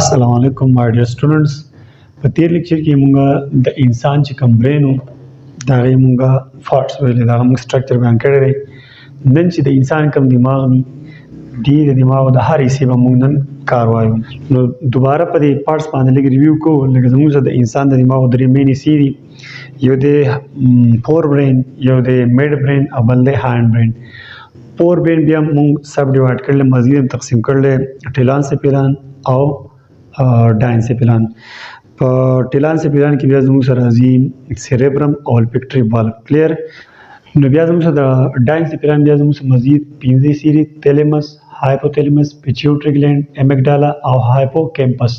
السلام علیکم my dear students. په تیر لیکچر کې مونږه د انسان چې کوم برین وو دا غي مونږه فارټس ویل دا موږ سټرکچر بیان کړی دی. نن چې د انسان کوم دماغ دی د دماغ د هر حصے به مونږ نن کار وایو. نو دوباره په دې پارټس باندې لږ ریویو کوو. لکه زموږ د انسان د دماغ درې مین حصې دي، یو د فور برین، یو د میډ برین او بل د هاند برین. فور برین بیا مونږ سب ډیوایډ کړل، مزید تقسیم کړل ټیلان سپیلان او ډاینسپلان. په ټیلان سپیلان کې بیا زموږ سره راځي سیریبرم او الفیکټري بالب. کلیر. نو بیا زموږ سره د ډاینسپلان بیا زموږ سره مزید 15 سری تیلیمس، هایپوتیلیمس، پیچیوټري ګلینډ، امیګډالا او هایپوکیمپس.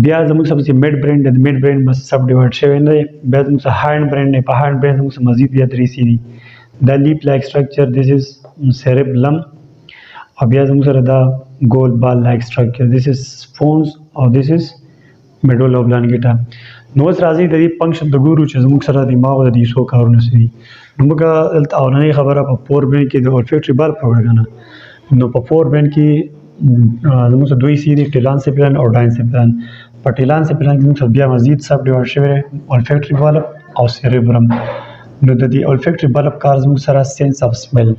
بیا زموږ سره چې میډ برین د میډ برین بس سب ډیوایډ شوی نه دی. بیا زموږ سره هاند برین دی، په هاند برین زموږ سره مزید بیا 3 سری دا لیپ لایک سټرکچر، دیس از سیریبلم. او بیا زموږ سره دا gold ball like structure, this is pons او this is medulla oblongata. نو اوس راځي د دې فنکشن د ګورو چې زموږ سره دماغ د دې څو کارونه سوي. نو موږ دلته اولنۍ خبره په فور برین کې د olfactory bulb په اړه غواړو. نو په فور برین کې زموږ سره دوی سي دي، ټیلان سپیلان او ډاینسپلان. په ټیلان سپیلان کې زموږ سره بیا مزید سب ډیوایډ شوی olfactory bulb او سیریبرم. نو د دې olfactory bulb کار زموږ سره سنس اف سمیل،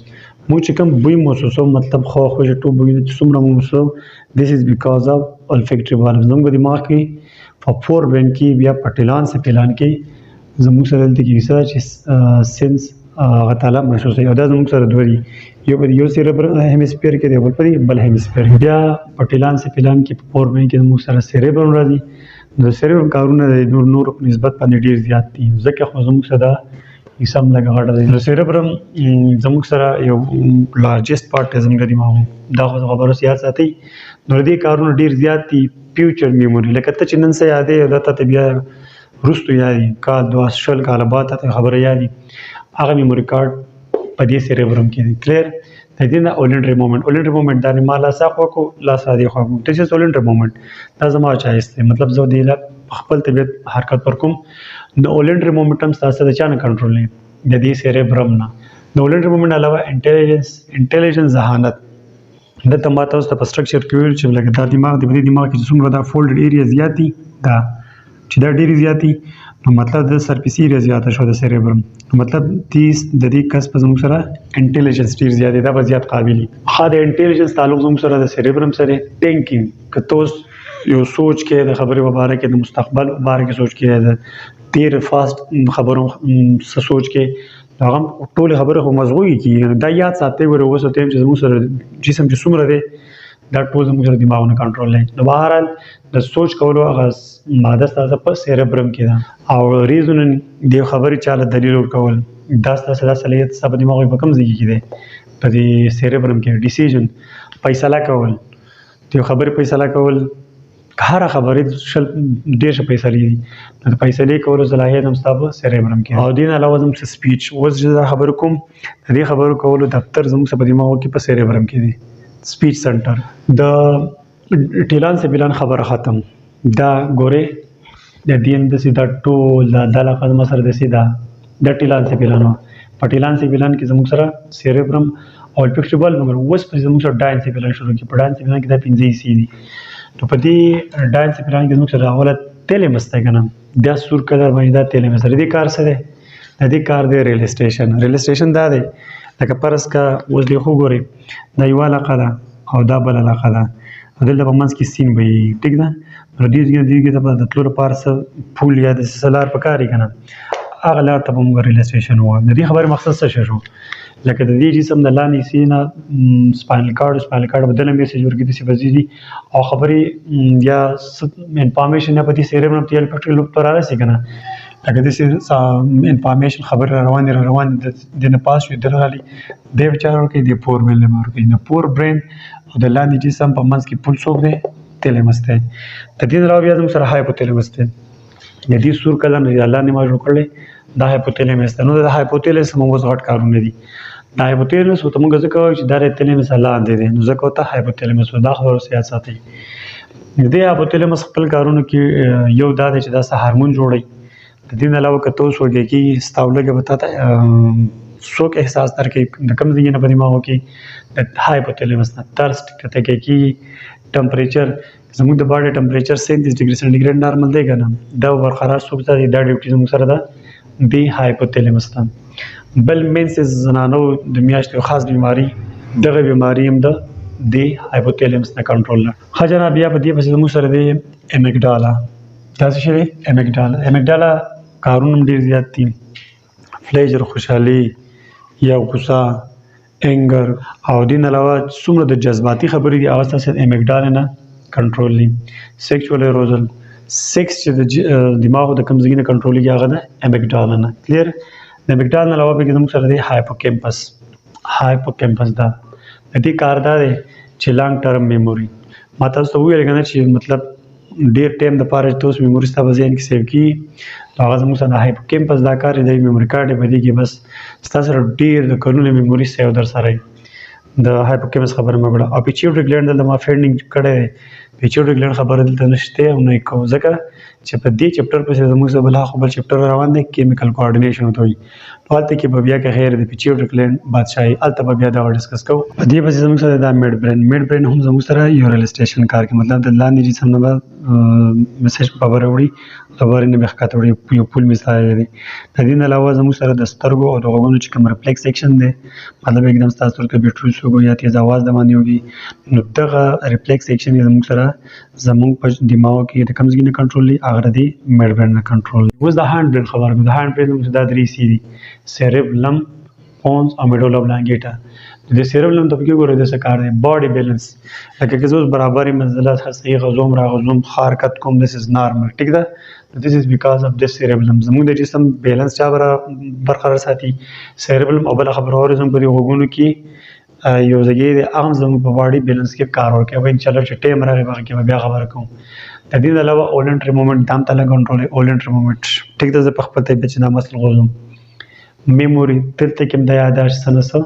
مو چې کوم بوی محسوسو، مطلب خو چې ټول بوی چې څومره مو محسوسو، this is because of olfactory bulb. زموږ دماغ کې په فور برین کې بیا په ټیلان سپیلان کې زموږ سره دلته کې څه چې سنس غتاله محسوسوي. او دا زموږ سره دوه دي، یو په یو سیریبرم هیمسفیر کې دی، بل په بل هیمسفیر. بیا په ټیلان سپیلان کې په فور برین کې زموږ سره سیریبرم راځي. د سیریبرم کارونه د نور په نسبت باندې ډیر زیات دي، ځکه خو زموږ سره سم لګه غاړه دی. نو سیریبرم زموږ سره یو لارجست پارت دی زموږ دماغ، دا خو خبرو یاد ساتئ. نو دې کارونه ډیر زیات دي. فیوچر میموري لکه ته چې نن څه یادې دا ته بیا وروستو یادي کال 2000 کال بعد ته خبره یادي، هغه میموري کارت په دې سیریبرم کې دی. کلیر. د دې نه اولنټری مومنت دا نه مالا ساقو کو لا سادي خو ته چې اولنټری مومنت دا زما چایس دی، مطلب زه دی لا خپل طبيعت حرکت پر کوم. د اولنټری مومنټم تاسو د چا نه کنټرول نه، د دې سیریبرم نه. د اولنټری مومنت علاوه انټيليجنس ذهانت د تماته اوس په سټرکچر کې ویل چې لکه دا دماغ د دې دماغ کې څومره دا فولډ ایریا زیاتی دا چې دا ډیری زیاتی، نو مطلب د سرفیس ایریا زیاته شو د سیریبرم. نو مطلب 30 د دې کس په زموږ سره انټيليجنس ډیر زیاتی دا به زیات قابلیت. خا د انټيليجنس تعلق زموږ سره د سیریبرم سره ټینکینګ کتوس یو سوچ کې د خبرې مبارک د مستقبل مبارک سوچ کې د تیر فاست خبرو سوچ کې هغه ټول خبره خو مزغوي کی دا یاد ساتي ور اوسه تم چې زموږ سره جسم چې څومره دی دا ټول زموږ سره دماغونه کنټرول لري. نو بهرحال د سوچ کولو هغه ماده ستاسو په سیریبرم کې ده او ریزونن د خبرې چاله دلیل ورکول دا ستاسو صلاحیت سب دماغ په کوم ځای کې دی په دې سیریبرم کې. ډیسیژن فیصله کول، د خبرې فیصله کول، هر خبرې شل ډېر فیصلې دي، د فیصلې کولو صلاحیت هم ستاسو سیریبرم کې. او دین علاوه زموږ سپیچ اوس چې خبرو کوم د دې خبرو کولو دفتر زموږ په دماغ کې په سیریبرم کې دی، سپیچ سنټر. د ټیلان سپیلان خبره ختم. دا ګوره د دین د سیدا ټول د علاقه مسره د سیدا د ټیلان سپیلانو په ټیلان سپیلان کې زموږ سره سیریبرم او الفیکټري بالب مګر اوس په زموږ سره ډاین سپیلان شروع کی. په ډاین سپیلان کې دا 15 سی دي. نو په دې ډاینسپلان کې زموږ سره اوله تیلیمس دی کنه، دا سور کلر باندې دا تیلیمس لري. دې کار څه دی؟ د دې کار دی ریلیسټیشن دا دی لکه پرس کا اوس دی خو ګوري دا یو علاقه ده او دا بل علاقه ده، دلته په منځ کې سین وي، ټیک ده. نو دې کې د تلور پارس پول یا د سلار په کاری کنه هغه لار ته موږ ریلیسټیشن وایو. د دې خبرې مقصد څه شو؟ لکه د دې جسم د لاندې سینه سپاینل کارډ بدله میسج ورګي د سیفزي او خبرې یا انفارمیشن په دې سیریبرم ته الفیکټري لوب پر راځي کنه، لکه د سې انفارمیشن خبر روان د نه پاس وي درالي د بچارو کې د پور مل نه ورګي نه پور برین او د لاندې جسم په منځ کې پول څوک دی تیلیمس دی. د دې علاوه بیا زموږ سره هایپوتیلیمس دی. د دې سور کله نه الله نه ما جوړ کړل دا هایپوتیلیمس دی. نو د هایپوتیلیمس موږ غټ کارونه دي. دا هایپوتیلیمس ته موږ ځکه وایو چې دا تیلیمس لاندې دی، نو ځکه ته هایپوتیلیمس دا خبرو سیاست ساتي. د هایپوتیلیمس خپل کارونه کې یو دا دی چې دا هورمون جوړي. د دې علاوه کته وسوږي کې ستاولګه وتا څوک احساس درکې د کم ځای نه په دماغو کې د هایپوتیلیمس نه ترست کته کې ټمپریچر زموږ د باډي ټمپریچر 37 ډیګري سنټیګریډ نارمل دی کنه دا برقرار سوچته دا ډیوټي زموږ سره ده دی هایپوتیلمس ته بل مینس زنانو د میاشتو خاص بیماری دغه بیماری هم ده دی هایپوتیلمس نه کنټرول نه خجنا بیا په دې پسې زموږ سره دی امیګډالا دا څه شی امیګډالا کارونه ډیر زیات دي فلیجر خوشحالي یا غوسه انګر او دین علاوه څومره د جذباتي خبرې دي هغه تاسو امیګډالا نه کنټرول دي سیکشوال ایروزل سیکس چې د دماغ د کمزوري نه کنټرول کیږي هغه د امیګډالا نه کلیر د امیګډالا علاوه به زموږ سره دی هایپوکیمپس دا د دې کار دا دی چې لانګ ټرم میموري ما تاسو ویل کنه چې مطلب ډیر ټایم د پاره توس میموري ستاسو ذهن کې سیو کی هغه زموږ سره هایپوکیمپس دا کار دی میموري کارت په دې کې بس ستاسو ډیر د کلونو میموري سیو در سره د هایپوکیمپس خبره مګړه او پیچیوټری ګلانډ د ما فینډینګ کړه پیچیوټری ګلانډ خبره دلته نشته او نه کو ځکه چې په دې چپټر پسې زموږ سره بل خپل چپټر روان دی کیمیکل کوارډینیشن وته وي پاتې کې په بیا کې خیر د پیچیوټری ګلانډ بادشاہي الته بیا دا ډیسکس کوو په دې پسې زموږ سره دا میډ برین هم زموږ سره یورل سټیشن کار کوي مطلب د لاندې جسم نه میسج پاور وړي خبرې نه بخښات وړي یو پول مثال دی د دې علاوه زموږ سره د سترګو او د غوږونو چې کوم ریفلیکس سیکشن دی مطلب एकदम تاسو ته بیټروس وګو یا تیز आवाज د باندې وږي نو دغه ریفلیکس سیکشن زموږ سره زموږ په دماغ کې د کمزګي نه کنټرول دی هغه دی میډ برین نه کنټرول اوس د هاند برین خبره کوم د هاند برین موږ دا درې سی دي سیریبلم پونز او میډولا بلانګیټا د سیریبلم ته کې ګورې د څه کار دی باډي بیلانس لکه که زوس برابرې منزلات هستی غزوم را غزوم حرکت کوم دس از نارمل ټیک ده this is because of this cerebellum زموږ د جسم بیلانس چا برقرار ساتي سیریبلم او بل خبره اورزم په وګونو کې یو ځای د عام زموږ په باډي بیلانس کې کار ورکوي او ان شاء الله چې ټیم راغی باغ کې بیا خبره کوم د دې علاوه اولنټری موومېنټ دام تل کنټرول اولنټری موومېنټ ټیک ده په خپل ته بچ نه مسل غوزم میموري تلته کې د یاداشت سنسو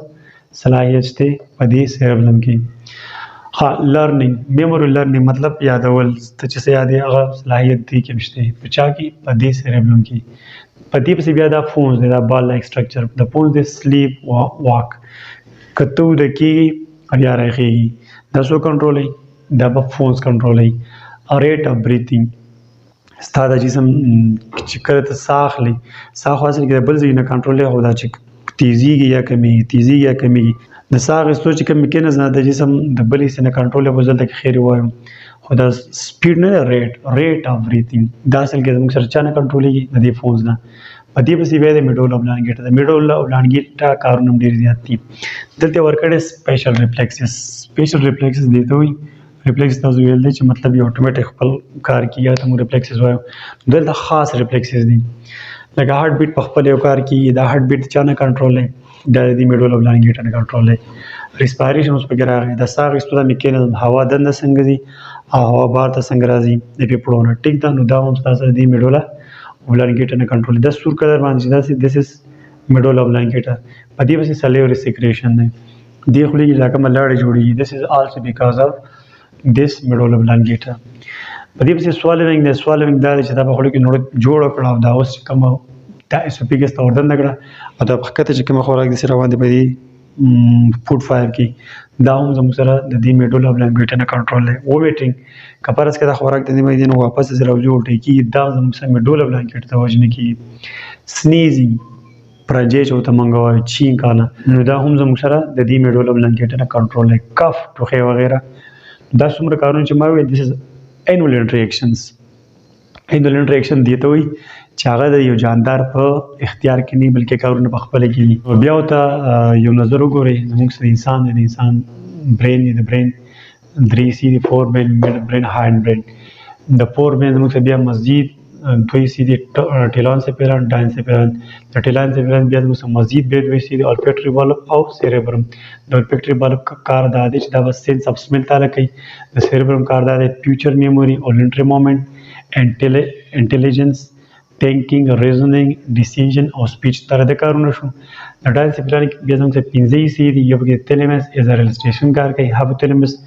صلاحیت شته په دې سیریبلم کې ها لرنینګ میموري لرنینګ مطلب یادول ته چې یادې هغه صلاحیت دی کې مشته په چا کې په دې سیریبلم کې په دې پسې بیا دا فونز دا بال لایک سټرکچر د فونز د سلیپ واک کتو د کې بیا راخیږي دا سو کنټرولي دا په فونز کنټرولي ریټ اف بریثینګ ستاسو جسم چې کله ته ساه اخلي ساه حاصل کې بل ځای نه کنټرول هو دا چې تیزیږي یا کمیږي د ساه غوښتو چې کوم میکانیزم د جسم د بلې سینه کنټرول به ځل کې خیر وایم خو دا سپیډ نه ریټ اف بریثینګ دا اصل کې موږ سره چا نه کنټرولېږي د دې فونز نه په دې پسې بیا د میډولا بلانګیټا کارونه ډېر زیات دي دلته ورکړې سپیشل ریفلیکسز دی ته وي ریفلیکس تاسو ویل دي چې مطلب یو اتوماتیک خپل کار کیږي ته موږ ریفلیکسز وایو دلته خاص ریفلیکسز دي لکه هارت بیټ په خپل یو کار کیږي دا هارت بیټ چا نه کنټرول دا د میډولا بلانګیټا نه کنټرول ریسپایریشن اوس پکې راغی د ساه غوښتو د میکانیزم هوا دنده څنګه دي او هوا بار ته څنګه راځي د پیپړونه ټیک دا نو دا هم تاسو د میډولا بلانګیټا نه کنټرول د سور کلر باندې دا دس از میډولا بلانګیټا په دې وسه سلیوري سیکریشن دی دی خو لږ لکه ملاړ جوړیږي دس از آلسو بیکاز اف this medulla oblongata په دې پسې سوالوینګ دا چې دا په خلکو کې نوړ جوړ کړه دا اوس کوم دا اسوفیګس ته وردن نګړه او دا په کته چې کوم خوراک د سره روان دی په دې فود فایر کې دا هم زموږ سره د دې میډولا oblongata نه کنټرول دی وومیټینګ کپارس کې دا خوراک د دې مې نو واپس سره جوړ کې دا زموږ سره میډولا oblongata ته وجنه کې سنیزینګ پرجیش او تمنګوي چین کانه نو دا هم زموږ سره د دې میډولا oblongata نه کنټرول دی کف ټوخه وغیرہ دا څومره کارونه چې ما ویل دس از انول انټریکشن دی ته وي چې هغه د یو جاندار په اختیار کې نه بلکې کارونه په خپل کې بیا ته یو نظر وګورئ زموږ سره د انسان برین د برین درې سی دی فور برین میډ برین هاند برین د فور برین زموږ سره بیا مزید دوی سی دی ټیلان سپیران ډاین سپیران د ټیلان سپیران بیا زموږ سره مزید بیا دوی سی دی الفیکټری والف او سیریبرم د الفیکټری والف کار دا دی چې دا بس سینس اف سمیل تعالی کوي د سیریبرم کار دا دی فیوچر میموري اولنټری موومېنټ انټیلیجنس تھینکینګ ریزنینګ ډیسیژن او سپیچ تر د کارونه شو د ډاین سپیران بیا زموږ سره پنځه سی دی یو کې تیلیمس از ریل سټیشن کار کوي هایپوتیلمس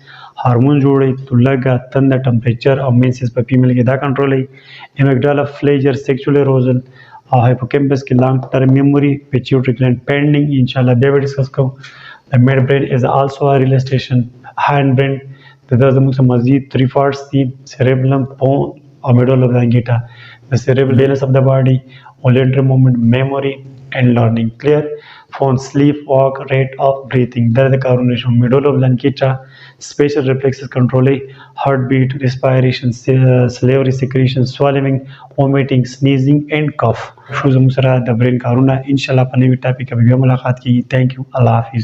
هارمون جوړي تولګه تند ټمپریچر او مینسز په فیمیل کې دا کنټرولي امیګډالا فلیجر سیکشوال ایروزل او هایپوکیمپس کې لانګ ټرم میموري پیچیوټری گلینډ پینډینګ ان شاء الله بیا ډسکس کوو د میډ برین از آلسو ا ریل سټیشن هاند برین دا زموږ څخه مزید 3 parts دي: cerebellum, bone او medulla oblongata. The cerebral balance of the body, voluntary movement, memory and learning. Clear? Phone, sleep, walk, rate of breathing. دا د کارونه شو. medulla oblongata, spatial reflexes control heartbeat, respiration, salivary secretion, swallowing, vomiting, sneezing and cough. شو زموږ سره د برین کارونه. ان شاء الله په نوي ټاپک کې بیا ملاقات کیږي. Thank you. الله حافظ.